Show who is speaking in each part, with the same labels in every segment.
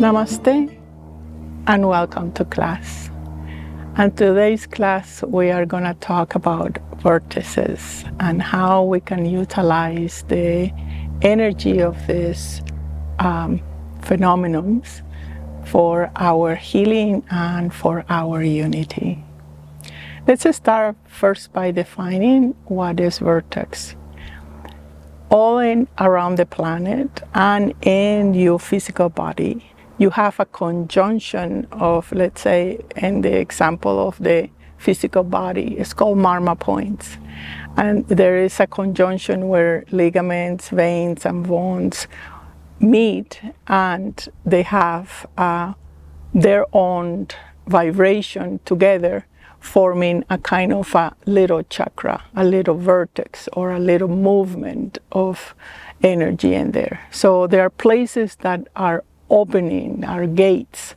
Speaker 1: Namaste and welcome to class. And today's class we are going to talk about vortices and how we can utilize the energy of these phenomenons for our healing and for our unity. Let's start first by defining what is vortex. All around the planet and in your physical body, you have a conjunction of, let's say, in the example of the physical body, it's called marma points. And there is a conjunction where ligaments, veins, and bones meet, and they have their own vibration together, forming a kind of a little chakra, a little vortex, or a little movement of energy in there. So there are places that are opening, are gates.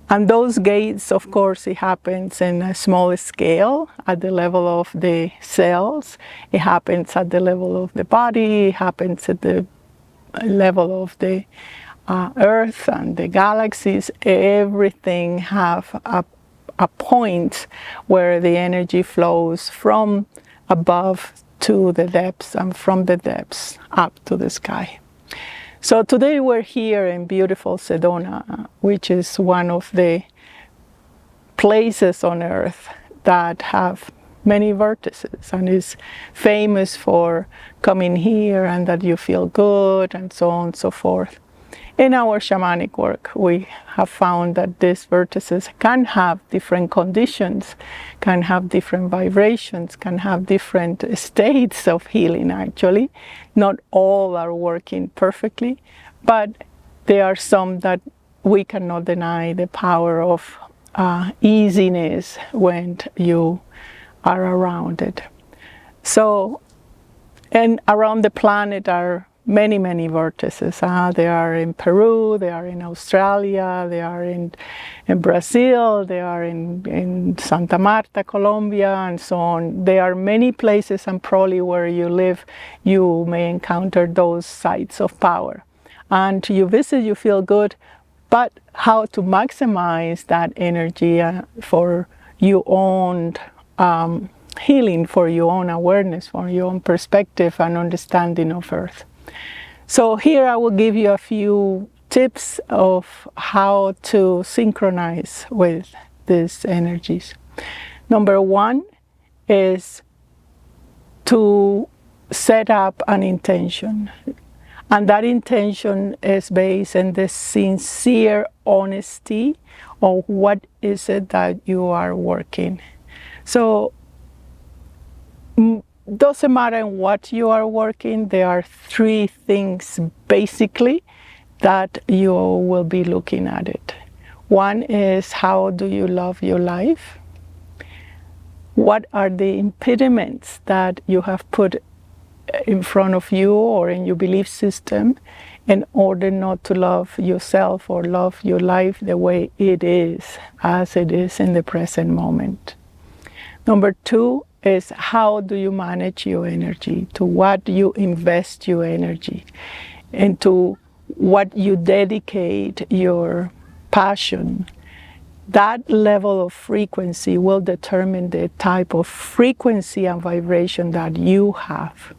Speaker 1: And those gates, of course, it happens in a small scale at the level of the cells. It happens at the level of the body. It happens at the level of the Earth and the galaxies. Everything have a point where the energy flows from above to the depths and from the depths up to the sky. So today we're here in beautiful Sedona, which is one of the places on Earth that have many vortices and is famous for coming here and that you feel good and so on and so forth. In our shamanic work, we have found that these vortices can have different conditions, can have different vibrations, can have different states of healing actually. Not all are working perfectly, but there are some that we cannot deny the power of easiness when you are around it. So, and around the planet are many vortices. They are in Peru, they are in Australia, they are in Brazil, they are in Santa Marta, Colombia, and so on. There are many places, and probably where you live, you may encounter those sites of power. And you visit, you feel good, but how to maximize that energy for your own healing, for your own awareness, for your own perspective and understanding of Earth. So here I will give you a few tips of how to synchronize with these energies. Number one is to set up an intention. And that intention is based on the sincere honesty of what is it that you are working. So doesn't matter in what you are working, there are three things basically that you will be looking at it. One is, how do you love your life? What are the impediments that you have put in front of you or in your belief system in order not to love yourself or love your life the way it is, as it is in the present moment? Number two is, how do you manage your energy? To what you invest your energy, and to what you dedicate your passion. That level of frequency will determine the type of frequency and vibration that you have.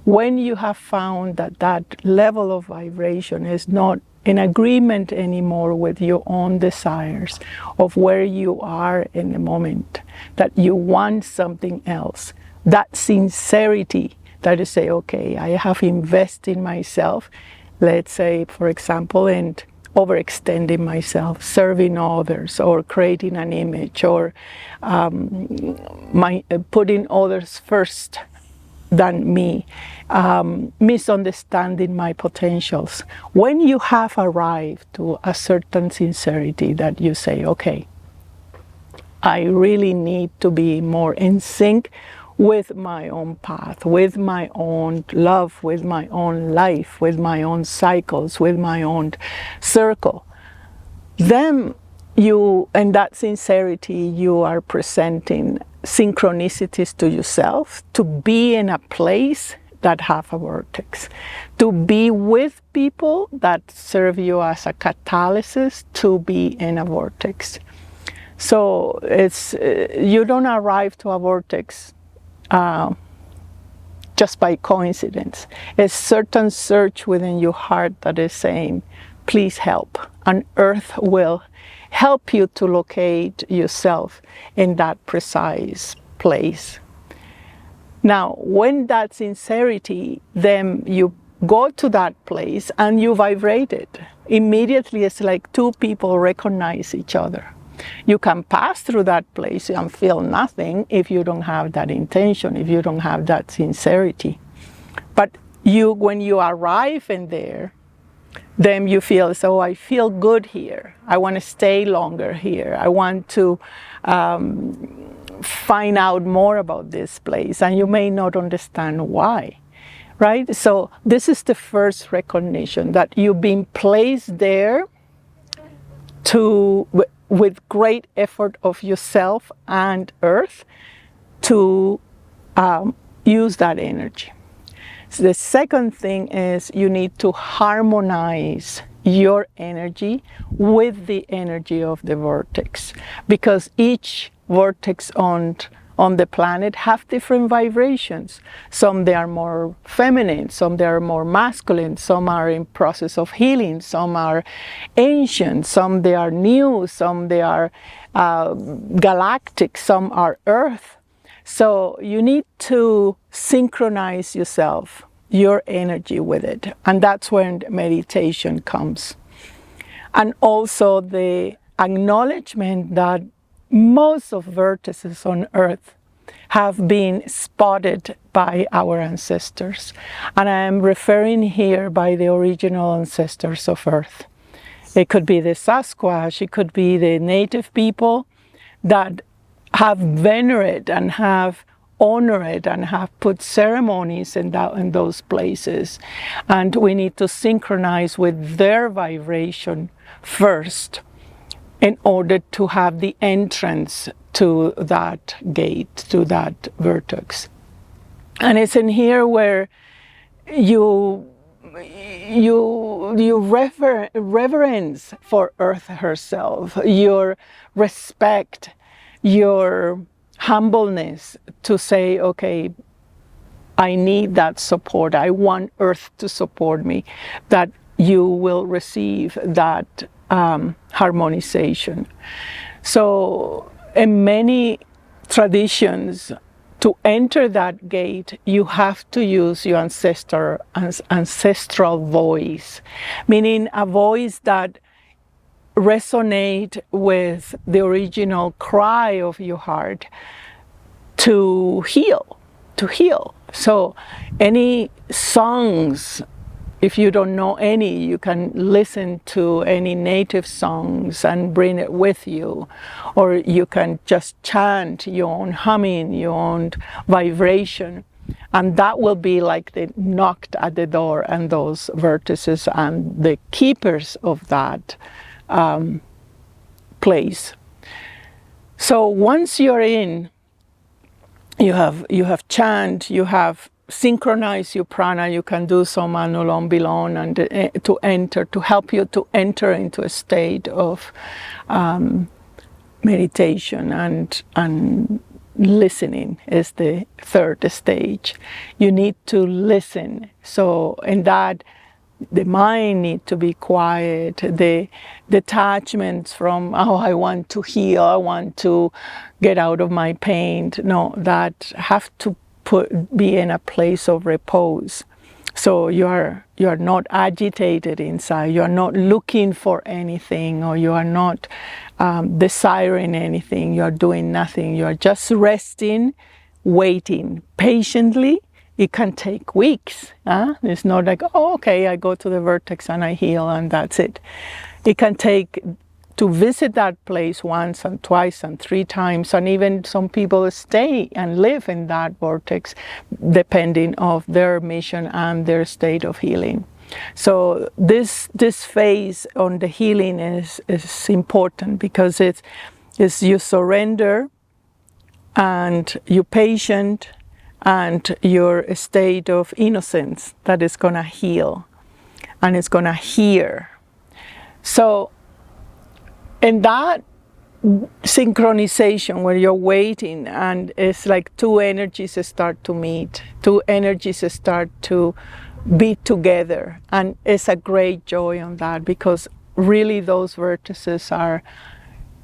Speaker 1: When you have found that that level of vibration is not in agreement anymore with your own desires of where you are in the moment, that you want something else, that sincerity that you say, okay, I have invested in myself, let's say, for example, in overextending myself, serving others, or creating an image, or putting others first than me, misunderstanding my potentials. When you have arrived to a certain sincerity that you say, okay, I really need to be more in sync with my own path, with my own love, with my own life, with my own cycles, with my own circle, then you, in that sincerity, you are presenting synchronicities to yourself to be in a place that have a vortex, to be with people that serve you as a catalyst to be in a vortex. So it's you don't arrive to a vortex just by coincidence. It's certain search within your heart that is saying, please help. And Earth will help you to locate yourself in that precise place. Now, when that sincerity, then you go to that place and you vibrate it. Immediately, it's like two people recognize each other. You can pass through that place and feel nothing if you don't have that intention, if you don't have that sincerity. But when you arrive in there, then you feel, so I feel good here. I want to stay longer here. I want to find out more about this place. And you may not understand why, right? So this is the first recognition, that you've been placed there with great effort of yourself and Earth to use that energy. So the second thing is you need to harmonize your energy with the energy of the vortex, because each vortex on the planet have different vibrations. Some they are more feminine, some they are more masculine, some are in process of healing, some are ancient, some they are new, some they are galactic, some are earth. So you need to synchronize yourself, your energy with it. And that's when meditation comes. And also the acknowledgement that most of vertices on Earth have been spotted by our ancestors. And I am referring here by the original ancestors of Earth. It could be the Sasquatch, it could be the native people that have venerated and have honored and have put ceremonies in those places. And we need to synchronize with their vibration first in order to have the entrance to that gate, to that vertex. And it's in here where you reverence for Earth herself, your respect, your humbleness to say, okay, I need that support. I want Earth to support me, that you will receive that harmonization. So in many traditions, to enter that gate, you have to use your ancestral voice, meaning a voice that resonate with the original cry of your heart to heal. So any songs, if you don't know any, you can listen to any native songs and bring it with you. Or you can just chant your own humming, your own vibration. And that will be like the knocked at the door and those vertices and the keepers of that place. So once you're in, you have chant, you have synchronized your prana, you can do some anulom vilom and to help you to enter into a state of meditation, and listening is the third stage. You need to listen. So in that, the mind needs to be quiet. The detachments from, oh, I want to heal, I want to get out of my pain. No, that have to be in a place of repose. So you are not agitated inside. You are not looking for anything, or you are not desiring anything. You are doing nothing. You are just resting, waiting patiently. It can take weeks. It's not like, oh, okay, I go to the vertex and I heal and that's it. It can take, to visit that place once and twice and 3 times, and even some people stay and live in that vortex depending of their mission and their state of healing. So this phase on the healing is important, because it's you surrender and you're patient and your state of innocence that is going to heal and it's going to hear. So in that synchronization where you're waiting and it's like two energies start to meet, two energies start to be together, and it's a great joy on that, because really those vertices are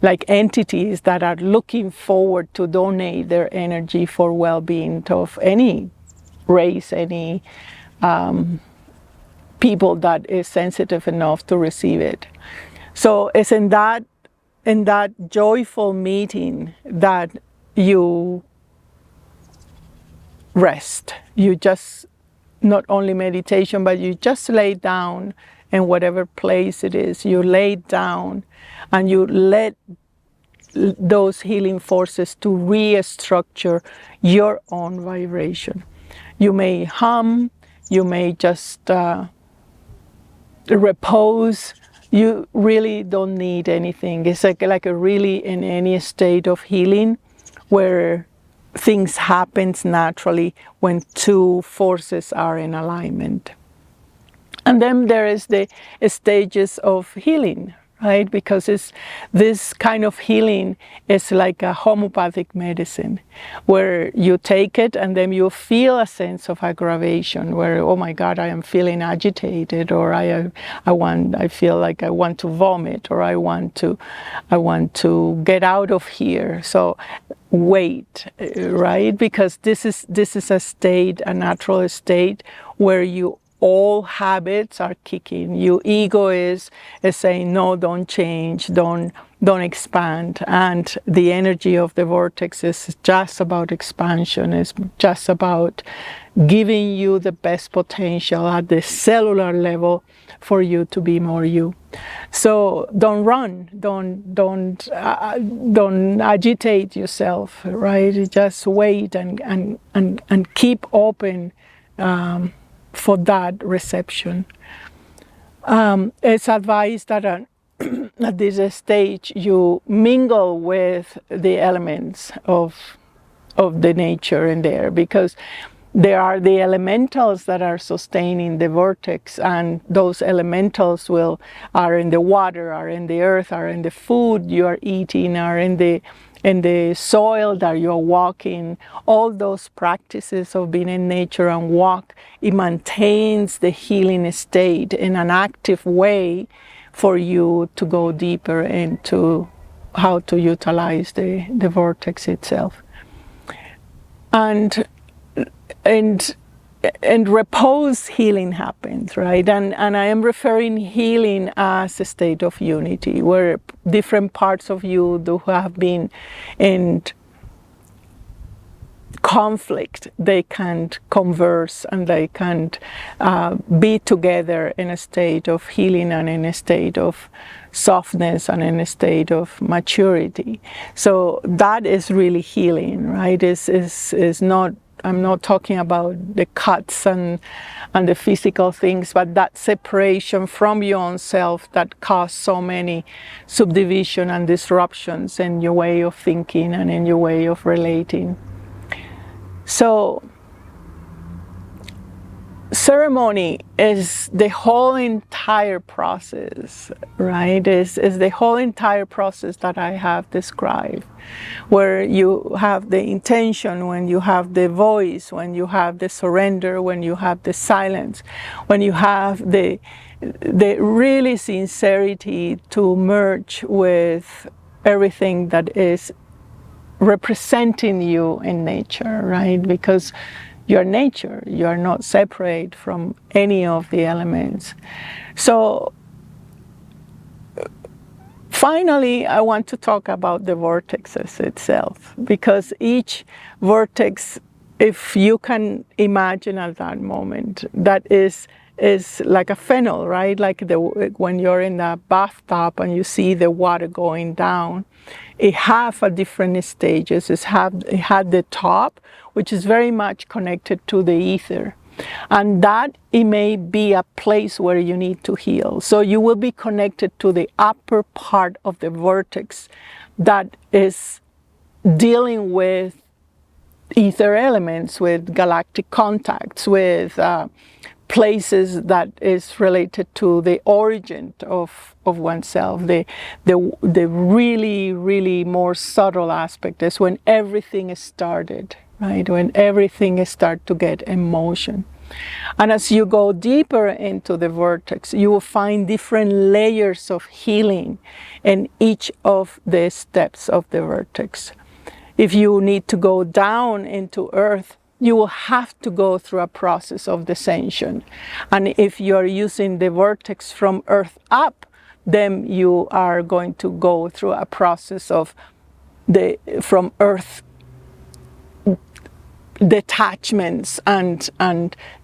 Speaker 1: like entities that are looking forward to donate their energy for well-being of any race, any people that is sensitive enough to receive it. So it's in that joyful meeting that you rest. You just, not only meditation, but you just lay down in whatever place it is. You lay down and you let those healing forces to restructure your own vibration. You may hum, you may just repose. You really don't need anything. It's like a really in any state of healing where things happen naturally when two forces are in alignment. And then there is the stages of healing, right? Because this kind of healing is like a homeopathic medicine where you take it and then you feel a sense of aggravation where, oh my God, I am feeling agitated, or I feel like I want to vomit, or I want to get out of here. So wait, right? Because this is a state, a natural state where all habits are kicking. Your ego is saying, no, don't change, don't expand. And the energy of the vortex is just about expansion. It's just about giving you the best potential at the cellular level for you to be more you. So don't run, don't agitate yourself, right? Just wait and keep open for that reception. It's advised that at this stage you mingle with the elements of the nature in there, because there are the elementals that are sustaining the vortex, and those elementals are in the water, are in the earth, are in the food you are eating, are in the soil that you're walking. All those practices of being in nature and walk, it maintains the healing state in an active way for you to go deeper into how to utilize the vortex itself. And repose healing happens, right? And I am referring healing as a state of unity, where different parts of you who have been in conflict, they can converse and they can be together in a state of healing and in a state of softness and in a state of maturity. So that is really healing, right? Is not, I'm not talking about the cuts and the physical things, but that separation from your own self that caused so many subdivision and disruptions in your way of thinking and in your way of relating. So ceremony is the whole entire process, right? Is the whole entire process that I have described, where you have the intention, when you have the voice, when you have the surrender, when you have the silence, when you have the really sincerity to merge with everything that is representing you in nature, right? Because you're nature, you're not separate from any of the elements. So finally, I want to talk about the vortexes itself, because each vortex, if you can imagine at that moment, that is like a funnel, right? Like when you're in a bathtub and you see the water going down, it have a different stages. It had the top, which is very much connected to the ether, and that it may be a place where you need to heal. So you will be connected to the upper part of the vortex that is dealing with ether elements, with galactic contacts, with places that is related to the origin of oneself. The really more subtle aspect is when everything is started, right? When everything starts to get emotion. And as you go deeper into the vortex, you will find different layers of healing in each of the steps of the vortex. If you need to go down into earth, you will have to go through a process of descension. And if you're using the vortex from earth up, then you are going to go through a process of from earth detachments and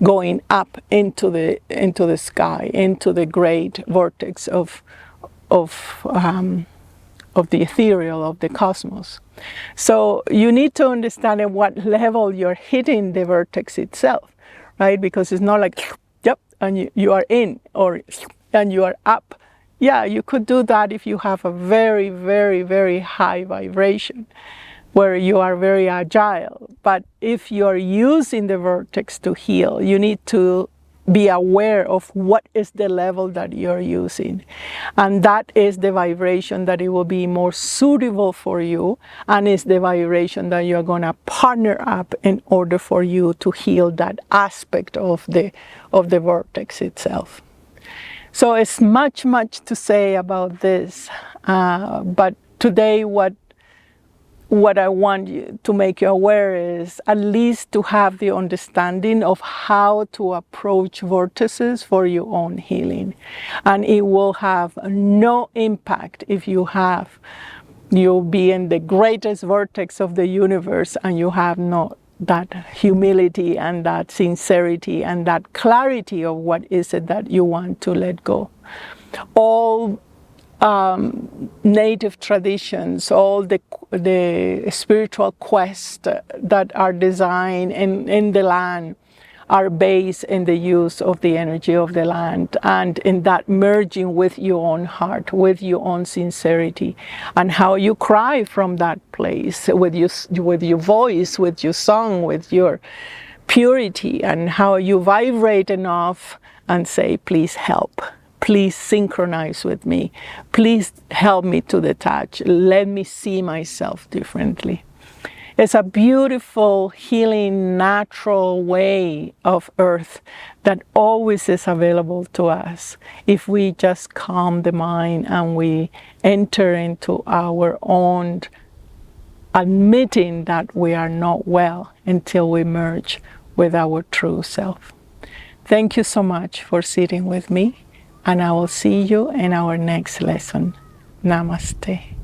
Speaker 1: going up into the sky, into the great vortex of the ethereal, of the cosmos. So you need to understand at what level you're hitting the vortex itself, right? Because it's not like, yep, and you are in, or and you are up. Yeah, you could do that if you have a very, very, very high vibration, where you are very agile. But if you're using the vortex to heal, you need to be aware of what is the level that you're using. And that is the vibration that it will be more suitable for you, and is the vibration that you're going to partner up in order for you to heal that aspect of the vortex itself. So it's much to say about this, but today what I want you to make you aware is at least to have the understanding of how to approach vortices for your own healing. And it will have no impact if you'll be in the greatest vortex of the universe and you have not that humility and that sincerity and that clarity of what is it that you want to let go. All native traditions, all the spiritual quests that are designed in the land are based in the use of the energy of the land, and in that merging with your own heart, with your own sincerity, and how you cry from that place with your voice, with your song, with your purity, and how you vibrate enough and say, please help. Please synchronize with me. Please help me to detach. Let me see myself differently. It's a beautiful, healing, natural way of earth that always is available to us if we just calm the mind and we enter into our own admitting that we are not well until we merge with our true self. Thank you so much for sitting with me. And I will see you in our next lesson. Namaste.